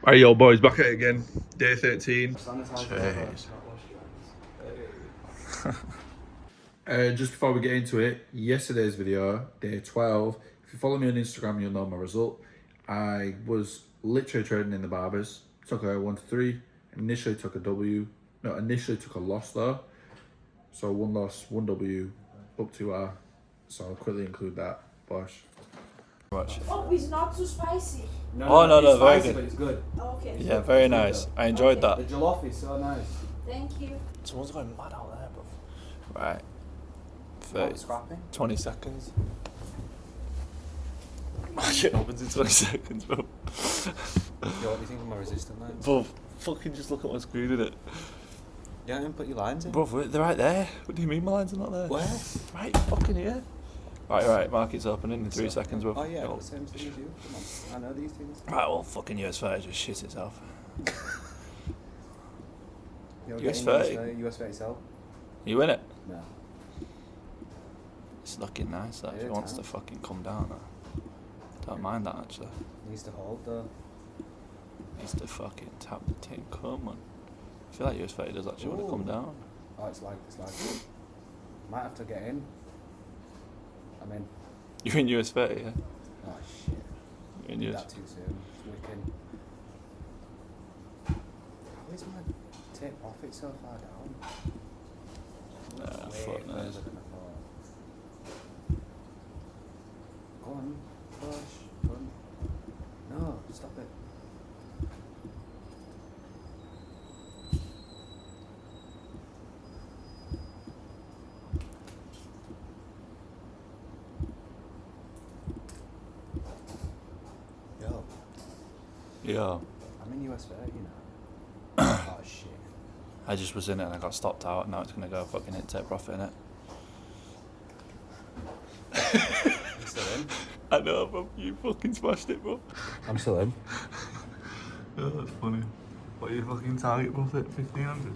Alright, yo, boys, back at it again. Day 13. Just before we get into it, yesterday's video, day 12. If you follow me on Instagram, you'll know my result. I was literally trading in the barbers. Took a 1 to 3. Initially took a W. No, initially took a loss though. So 1 loss, 1 W, up to R. So I'll quickly include that. Bosh. Much. Oh, it's not too spicy. No, it's very spicy, good. but it's good. Okay. Yeah, very nice. I enjoyed The that. jollof is so nice. Thank you. Someone's going mad out there, bro. Right. Oh, 30, scrapping. 20 seconds. It opens in 20 seconds, bro. Yo, what do you think of my resistant lines? Bro, fucking just look at my screen, innit? You haven't even put your lines in. Bro, they're right there. What do you mean my lines are not there? Where? Right, fucking here. Right, market's opening in 3 seconds, bro. Oh yeah, the same thing as you. Come on, I know these things. Right, well, fucking US 30 just shit itself. You're US getting 30? US 30 sell? You in it? No. It's looking nice, that. If Yeah, he wants to it's fucking come down, don't mind that, actually. Needs to hold though. Needs to fucking tap the tin, come on. I feel like US 30 does actually want to come down. Oh, it's like. Might have to get in. I'm in. You're in US 30, yeah? Oh shit. You're in Did US. that too soon. It's wicked. How is my take profit so far down? Nah, Way fuck further knows. than I thought. Go on, push, run. No, stop it. Yo, Yeah. I'm in US 30 now. Oh shit. I just was in it and I got stopped out, and now it's gonna go fucking hit take profit in it. I'm still in. I know, bro. You fucking smashed it, bro. I'm still in. Oh, that's funny. What are your fucking target profit? 1500?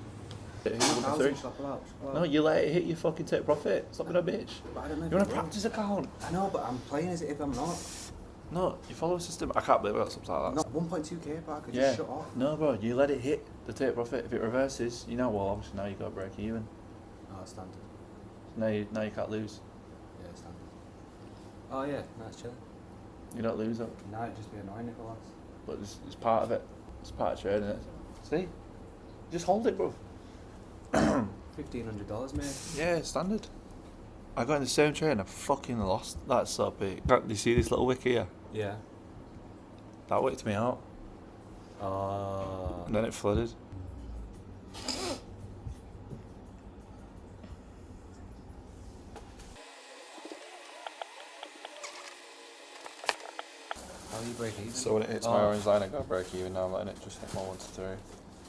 No, you let it hit your fucking take profit. Stop being a bitch. But I don't know if You want it a will. practice account? I know, but I'm playing as if I'm not. No, you follow a system. I can't believe I got something like that. No, 1.2k, but I could Yeah. just shut off. No, bro, you let it hit the take profit. If it reverses, you know, well, obviously now you got to break even. Oh, standard. Now you can't lose. Yeah, standard. Oh yeah, that's chill. You don't lose it, Now it'd just be annoying if I lost. but it's part of it. It's part of trading it. See? Just hold it, bro. $1,500, mate. Yeah, standard. I got in the same trade and I fucking lost. That's so big. Do you see this little wick here? Yeah. That wicked me out. Oh. And then it flooded. How do you break even? So when it hits my orange line, I got break even. Now I'm letting it just hit my 1 to 3.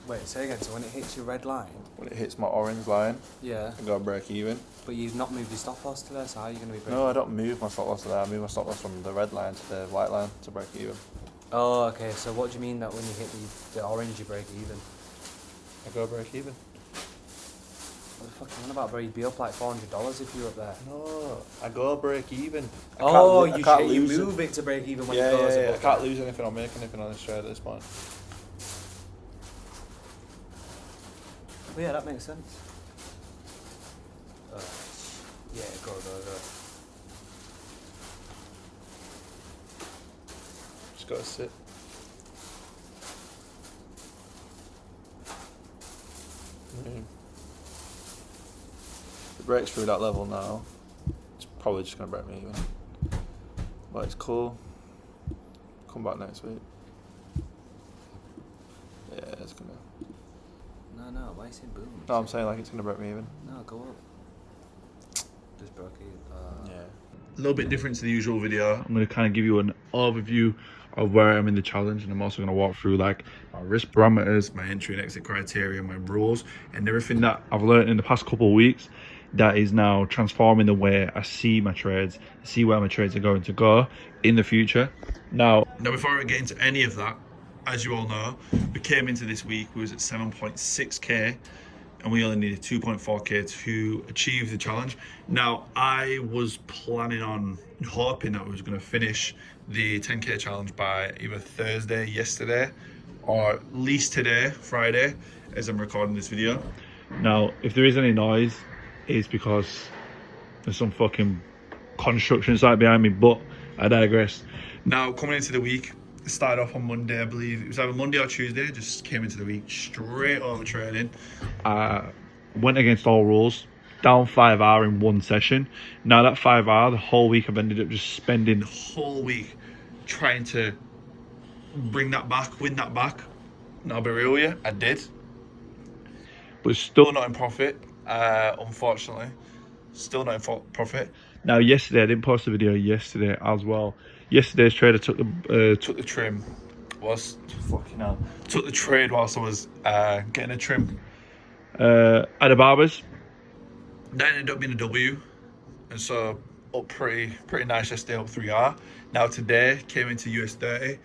Wait, say again. So when it hits your red line. When it hits my orange line, Yeah. I got break even. But you've not moved your stop loss to there, so how are you going to be breaking? No, I don't move my stop loss to there. I move my stop loss from the red line to the white line to break even. Oh, okay. So what do you mean that when you hit the orange, you break even? I go break even. What the fuck are you on about, bro? You'd be up like $400 if you were up there. No, I go break even. Oh, I can't you lose move it to break even when Yeah, it goes yeah. I above can't that. lose anything. I'm making anything on this trade at this point. Oh, yeah, that makes sense. Yeah, go. Just gotta sit. If it breaks through that level now, it's probably just gonna break me even. But it's cool. Come back next week. Yeah, it's gonna. No, why you saying boom? No, I'm saying like it's gonna break me even. No, go up. Just broke it. Yeah. A little bit different to the usual video. I'm going to kind of give you an overview of where I'm in the challenge, and I'm also going to walk through like my risk parameters, my entry and exit criteria, my rules, and everything that I've learned in the past couple of weeks that is now transforming the way I see my trades, see where my trades are going to go in the future. Now before I get into any of that, as you all know, we came into this week, we was at 7.6k, and we only needed 2.4k to achieve the challenge. Now, I was planning on hoping that we was going to finish the 10k challenge by either Thursday, yesterday, or at least today, Friday, as I'm recording this video. Now, if there is any noise, it's because there's some fucking construction site behind me, but I digress. Now, coming into the week, it started off on Monday, I believe. It was either Monday or Tuesday, just came into the week straight over trading. Went against all rules, down 5R in one session. Now that 5R, the whole week I've ended up just spending the whole week trying to bring that back, win that back. And I'll be real with you, I did. But still not in profit, unfortunately. Still not in profit. Now yesterday, I didn't post a video yesterday as well. Yesterday's trade, I took the trim. Took the trade whilst I was getting a trim at the barbers. That ended up being a W, and so up pretty nice yesterday, up 3R. Now today came into US30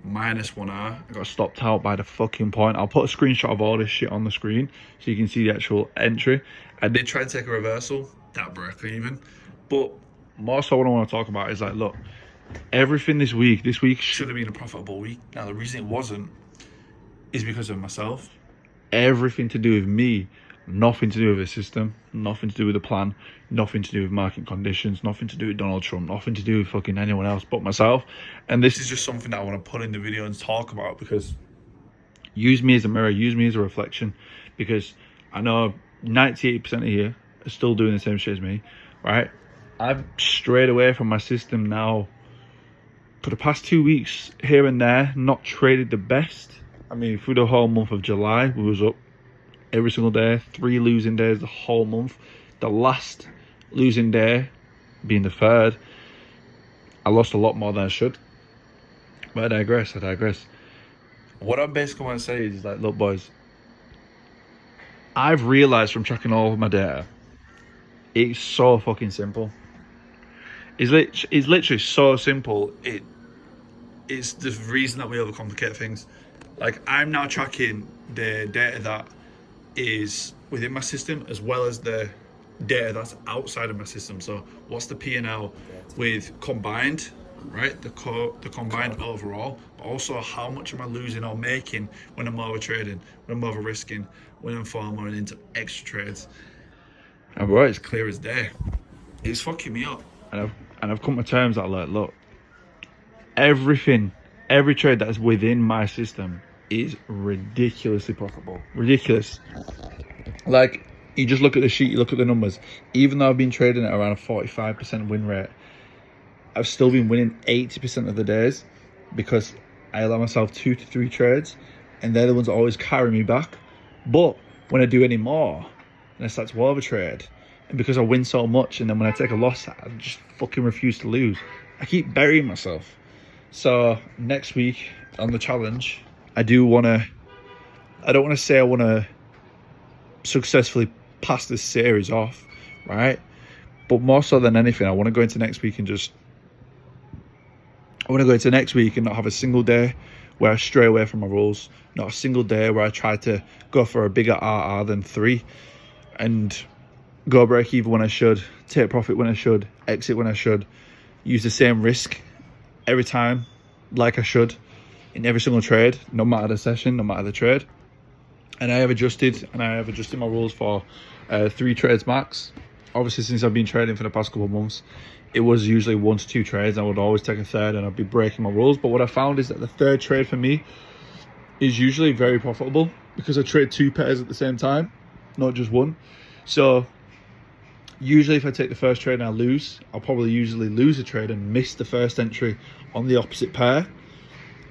minus 1R. I got stopped out by the fucking point. I'll put a screenshot of all this shit on the screen so you can see the actual entry. I did try and take a reversal, that broke even, but more so what I want to talk about is like, look, everything this week should have been a profitable week. Now the reason it wasn't is because of myself. Everything to do with me, nothing to do with the system, nothing to do with the plan, nothing to do with market conditions, nothing to do with Donald Trump, nothing to do with fucking anyone else but myself. And this is just something that I want to put in the video and talk about, because use me as a mirror, use me as a reflection, because I know 98% of you are still doing the same shit as me, right? I've strayed away from my system now for the past 2 weeks, here and there, not traded the best. I mean, through the whole month of July, we was up every single day, 3 losing days the whole month. The last losing day being the 3rd, I lost a lot more than I should. But I digress. What I basically want to say is like, look boys, I've realized from tracking all of my data, it's so fucking simple. It's literally so simple. It's the reason that we overcomplicate things. Like, I'm now tracking the data that is within my system as well as the data that's outside of my system. So what's the P&L with combined, right? The combined overall, but also how much am I losing or making when I'm over trading, when I'm over risking, when I'm falling into extra trades. And bro, it's clear as day. It's fucking me up. And I've come to terms that, like, look, every trade that is within my system is ridiculously profitable. Ridiculous. Like, you just look at the sheet, you look at the numbers. Even though I've been trading at around a 45% win rate, I've still been winning 80% of the days, because I allow myself 2 to 3 trades, and they're the ones that always carry me back. But when I do any more, and I start to overtrade, and because I win so much, and then when I take a loss, I just fucking refuse to lose. I keep burying myself. So next week on the challenge, I don't want to say I want to successfully pass this series off, right? But more so than anything, I want to go into next week and not have a single day where I stray away from my rules, not a single day where I try to go for a bigger RR than 3, and go break even when I should, take profit when I should, exit when I should, use the same risk every time like I should in every single trade, no matter the session, no matter the trade. And I have adjusted my rules for 3 trades max. Obviously, since I've been trading for the past couple of months, it was usually 1 to 2 trades. I would always take a 3rd and I'd be breaking my rules. But what I found is that the 3rd trade for me is usually very profitable, because I trade 2 pairs at the same time, not just 1. So usually if I take the first trade and I lose, I'll probably usually lose a trade and miss the first entry on the opposite pair.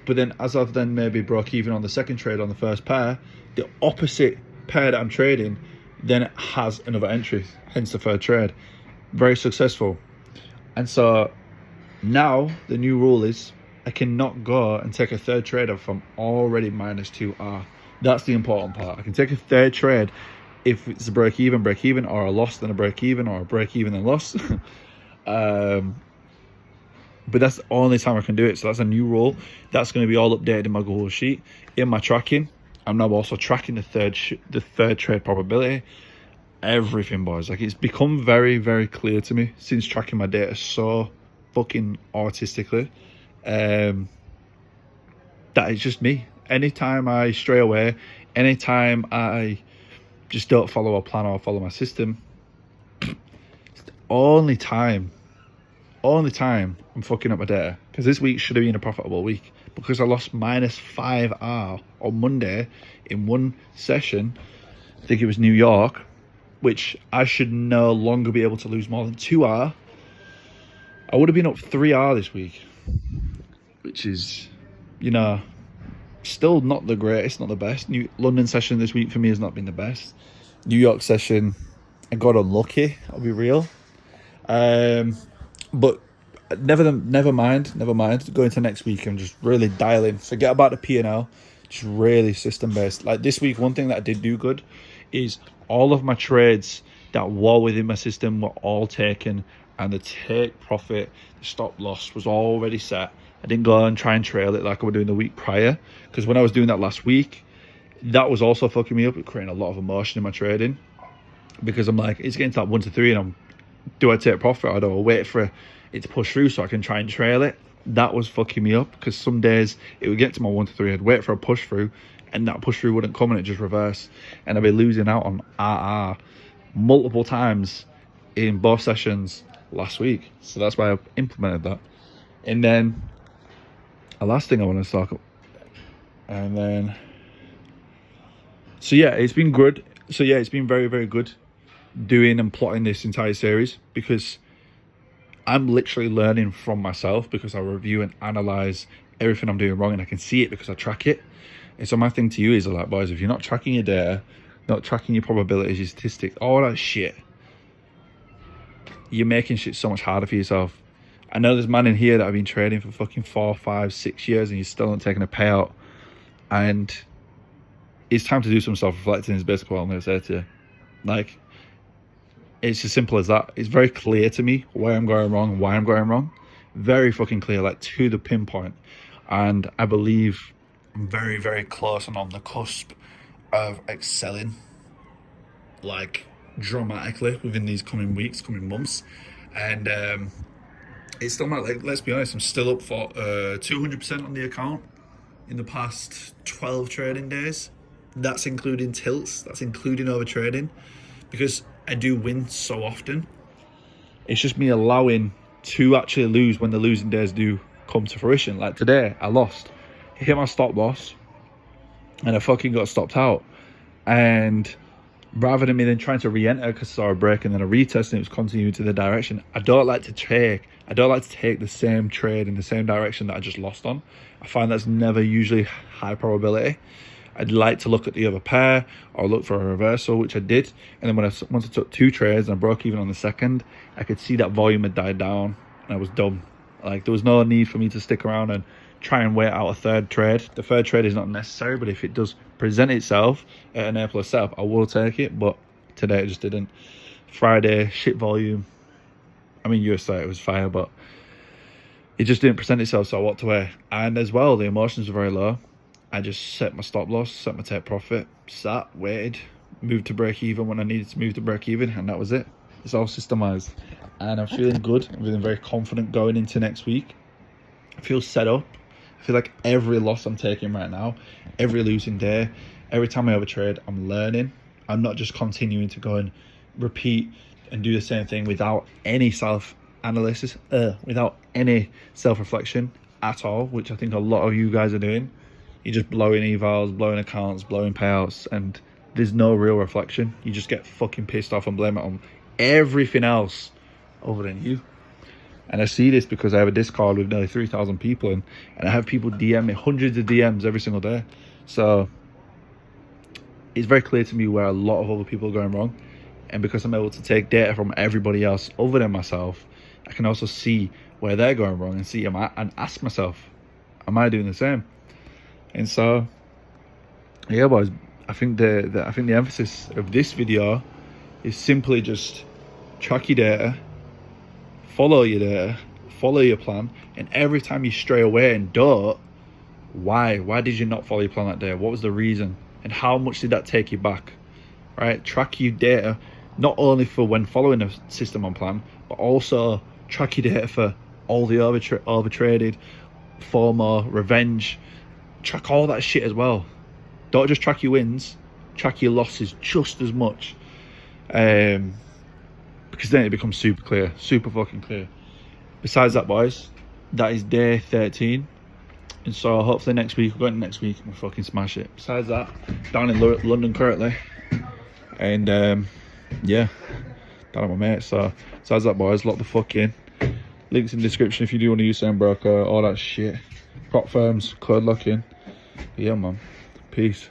But then as I've then maybe broke even on the second trade on the first pair, the opposite pair that I'm trading then has another entry, hence the 3rd trade. Very successful. And so now the new rule is I cannot go and take a 3rd trade if I'm already minus 2R. That's the important part. I can take a 3rd trade if it's a break even, or a loss then a break even, or a break even and loss. But that's the only time I can do it. So that's a new rule. That's going to be all updated in my Google sheet. In my tracking, I'm now also tracking the third trade probability. Everything, boys. Like, it's become very, very clear to me since tracking my data so fucking artistically, that it's just me. Anytime I stray away, anytime I just don't follow a plan or follow my system, it's the only time I'm fucking up my data. Because this week should have been a profitable week, because I lost -5R on Monday in one session. I think it was New York, which I should no longer be able to lose more than 2R. I would have been up 3R this week, which is, you know, still not the greatest, not the best. London session this week for me has not been the best. New York session, I got unlucky, I'll be real. But never mind. Going to next week and just really dialing. Forget about the P&L, just really system based. Like this week, one thing that I did do good is all of my trades that were within my system were all taken, and the take profit, the stop loss was already set. I didn't go and try and trail it like I was doing the week prior, because when I was doing that last week, that was also fucking me up. It creating a lot of emotion in my trading, because I'm like, it's getting to that 1 to 3 and do I take profit or do I wait for it to push through so I can try and trail it? That was fucking me up, because some days it would get to my 1 to 3, I'd wait for a push through, and that push through wouldn't come and it just reverse, and I'd be losing out on RR multiple times in both sessions last week. So that's why I implemented that. And then the last thing I want to talk about, and then it's been good. It's been very, very good doing and plotting this entire series, because I'm literally learning from myself, because I review and analyze everything I'm doing wrong, and I can see it because I track it. And so my thing to you is, like, boys, if you're not tracking your data, not tracking your probabilities, your statistics, all that shit, you're making shit so much harder for yourself. I know there's man in here that have been trading for fucking 4, 5, 6 years, and you're still not taking a payout. And it's time to do some self-reflecting, is basically what I'm going to say to you. Like, it's as simple as that. It's very clear to me where I'm going wrong and why I'm going wrong. Very fucking clear, like to the pinpoint. And I believe I'm very, very close and on the cusp of excelling, like, dramatically within these coming weeks, coming months. And it's still not, like, let's be honest, I'm still up for 200% on the account in the past 12 trading days. That's including tilts, that's including over trading, because I do win so often. It's just me allowing to actually lose when the losing days do come to fruition. Like today, I lost. I hit my stop loss and I fucking got stopped out. And rather than me then trying to re-enter because I saw a break and then a retest and it was continuing to the direction, I don't like to take the same trade in the same direction that I just lost on. I find that's never usually high probability. I'd like to look at the other pair or look for a reversal, which I did. And then once I took 2 trades and I broke even on the second, I could see that volume had died down and I was done. Like, there was no need for me to stick around and try and wait out a third trade. The third trade is not necessary, but if it does present itself at an A+ setup, I will take it. But today it just didn't. Friday, shit volume. I mean, USA, it was fire, but it just didn't present itself, so I walked away. And as well, the emotions were very low. I just set my stop loss, set my take profit, sat, waited, moved to break even when I needed to move to break even, and that was it. It's all systemized. And I'm feeling good. I'm feeling very confident going into next week. I feel set up. I feel like every loss I'm taking right now, every losing day, every time I overtrade, I'm learning. I'm not just continuing to go and repeat and do the same thing without any self-analysis, without any self-reflection at all, which I think a lot of you guys are doing. You're just blowing evals, blowing accounts, blowing payouts, and there's no real reflection. You just get fucking pissed off and blame it on everything else other than you. And I see this because I have a Discord with nearly 3,000 people, and I have people DM me, hundreds of DMs every single day. So it's very clear to me where a lot of other people are going wrong. And because I'm able to take data from everybody else other than myself, I can also see where they're going wrong and ask myself, am I doing the same? And so, yeah, boys, I think the emphasis of this video is simply just track your data, follow your data, follow your plan, and every time you stray away and don't, why did you not follow your plan that day? What was the reason, and how much did that take you back? Right? Track your data not only for when following a system on plan, but also track your data for all the overtraded, FOMO, revenge. track all that shit as well. Don't just track your wins, track your losses just as much. Because then it becomes super clear, super fucking clear. Besides that, boys, that is day 13. And so hopefully next week, we're going next week, we'll fucking smash it. Besides that, down in London currently. And yeah, down at my mate. So besides that, boys, lock the fuck in. Links in the description if you do want to use some broker, all that shit. Prop firms, code locking. Yeah, man. Peace.